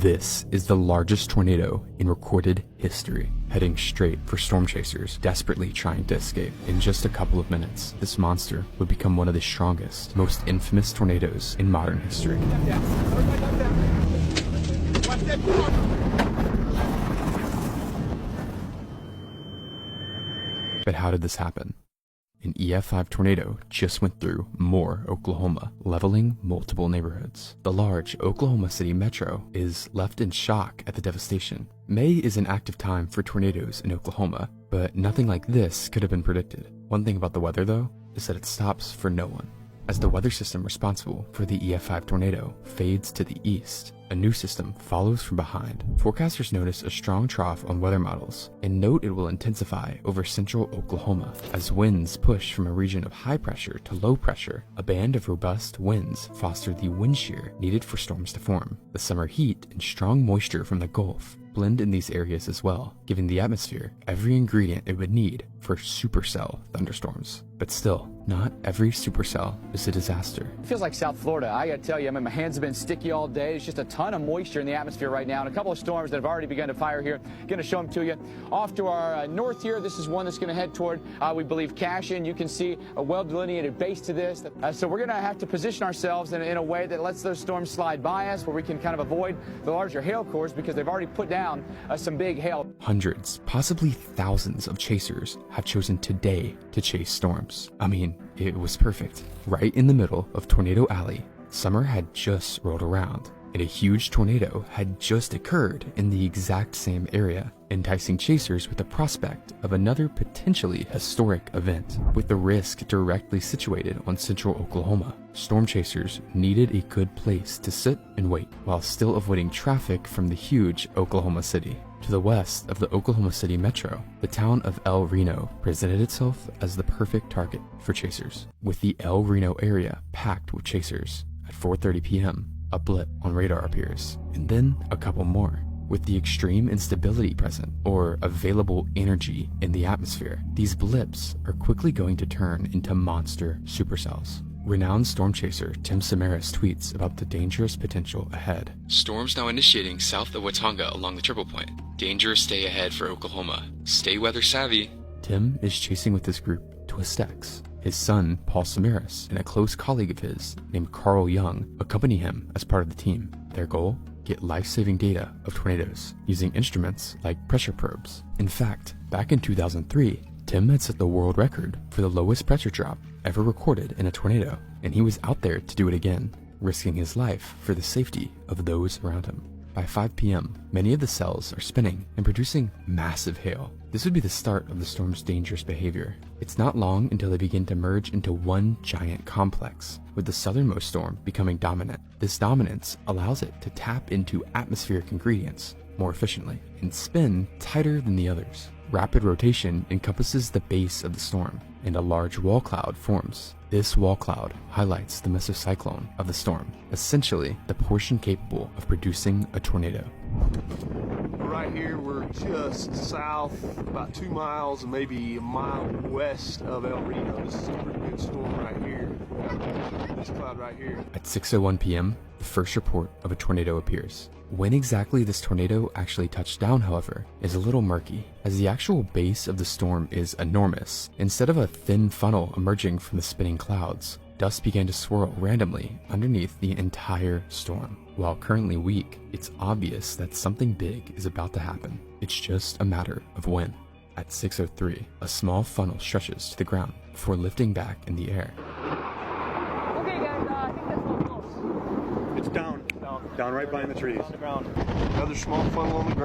This is the largest tornado in recorded history, heading straight for storm chasers desperately trying to escape. In just a couple of minutes, this monster would become one of the strongest, most infamous tornadoes in modern history. But how did this happen? An EF5 tornado just went through Moore, Oklahoma, leveling multiple neighborhoods. The large Oklahoma City metro is left in shock at the devastation. May is an active time for tornadoes in Oklahoma, but nothing like this could have been predicted. One thing about the weather, though, is that it stops for no one. As the weather system responsible for the EF5 tornado fades to the east, a new system follows from behind. Forecasters notice a strong trough on weather models and note it will intensify over central Oklahoma as winds push from a region of high pressure to low pressure. A band of robust winds foster the wind shear needed for storms to form. The summer heat and strong moisture from the Gulf blend in these areas as well, giving the atmosphere every ingredient it would need for supercell thunderstorms. But still, not every supercell is a disaster. It feels like South Florida. I gotta tell you, my hands have been sticky all day. It's just a ton of moisture in the atmosphere right now, and a couple of storms that have already begun to fire here. Gonna show them to you. Off to our north here, this is one that's gonna head toward, we believe, Cashion. You can see a well-delineated base to this. So we're gonna have to position ourselves in a way that lets those storms slide by us, where we can kind of avoid the larger hail cores, because they've already put down some big hail. Hundreds, possibly thousands of chasers have chosen today to chase storms. I mean, it was perfect. Right in the middle of Tornado Alley, summer had just rolled around, and a huge tornado had just occurred in the exact same area, enticing chasers with the prospect of another potentially historic event. With the risk directly situated on central Oklahoma, storm chasers needed a good place to sit and wait while still avoiding traffic from the huge Oklahoma City. To the west of the Oklahoma City metro, the town of El Reno presented itself as the perfect target for chasers, with the El Reno area packed with chasers. At 4:30 p.m., a blip on radar appears, and then a couple more. With the extreme instability present, or available energy in the atmosphere, these blips are quickly going to turn into monster supercells. Renowned storm chaser Tim Samaras tweets about the dangerous potential ahead. Storms now initiating south of Watonga along the triple point. Dangerous day ahead for Oklahoma. Stay weather savvy. Tim is chasing with his group Twist X. His son, Paul Samaras, and a close colleague of his named Carl Young accompany him as part of the team. Their goal? Get life-saving data of tornadoes using instruments like pressure probes. In fact, back in 2003, Tim had set the world record for the lowest pressure drop ever recorded in a tornado, and he was out there to do it again, risking his life for the safety of those around him. By 5 p.m., many of the cells are spinning and producing massive hail. This would be the start of the storm's dangerous behavior. It's not long until they begin to merge into one giant complex, with the southernmost storm becoming dominant. This dominance allows it to tap into atmospheric ingredients more efficiently and spin tighter than the others. Rapid rotation encompasses the base of the storm, and a large wall cloud forms. This wall cloud highlights the mesocyclone of the storm, essentially the portion capable of producing a tornado. Right here, we're just south, about 2 miles, maybe a mile west of El Reno. This is a pretty good storm right here. We got this cloud right here. At 6:01 p.m., the first report of a tornado appears. When exactly this tornado actually touched down, however, is a little murky, as the actual base of the storm is enormous. Instead of a thin funnel emerging from the spinning clouds, dust began to swirl randomly underneath the entire storm. While currently weak, it's obvious that something big is about to happen. It's just a matter of when. At 6:03, a small funnel stretches to the ground before lifting back in the air. Okay guys, I think that's one close. It's down. Down right behind the trees. On the ground. Another small funnel on the ground.